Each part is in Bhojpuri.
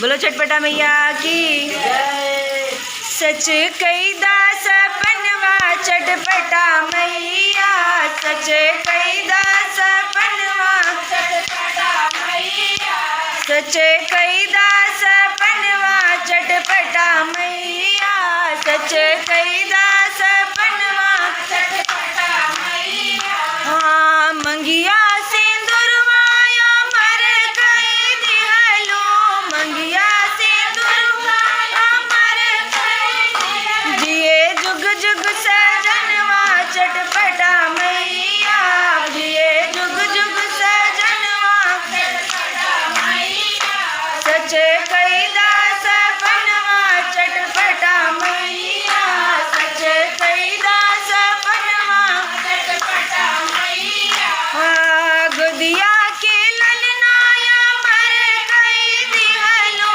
बोलो चटपटा मैया की। सच कईदा सपनवा चटपटा मैया, सच कईदा सपनवा चटपटा मैया, सच कईदा सपनवा चटपटा मैया, सच कईदा सपनवा चटपटा मैया। हाँ मंगिया सिंदूरवाया मर कई दिहलो, मंगिया सिंदूरवाया मर कई जिए जुग जुग सजनवा चटपटा मैया, जिए जुग जुग सजनवा चटपटा मैया, सच कईदा सपनवा चटपटा मैया, सच कईदा सपनवा चटपटा मैया। हाँ गोदिया के ललनाया मर कई दिहलो,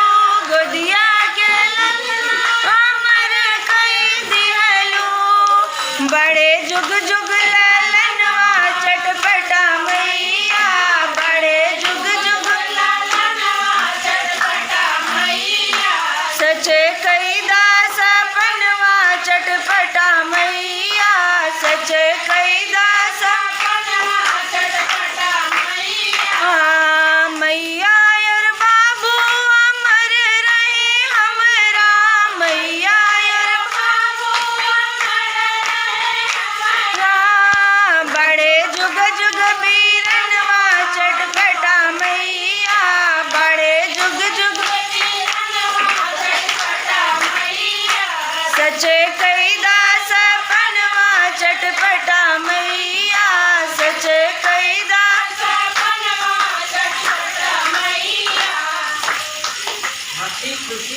गोदिया के ललनाया मर कई दिहलो, बड़े जुग जुग ललनवा चटपटा मैया, बड़े जुग जुग ललनवा चटपटा मैया, सच कईदा सपनवा चटपटा मैया, सच कईदा सपनवा चटपटा मैया। हाँ मैया और बाबू अमर रहे हमरा, मैया और बाबू अमर रहे हमरा, बड़े जुग जुग वीरनवा चटपटा मैया, बड़े जुग जुग वीरनवा चटपटा मैया, सच कईदा सपनवा चटपटा मैया, सच कईदा सपनवा चटपटा मैया।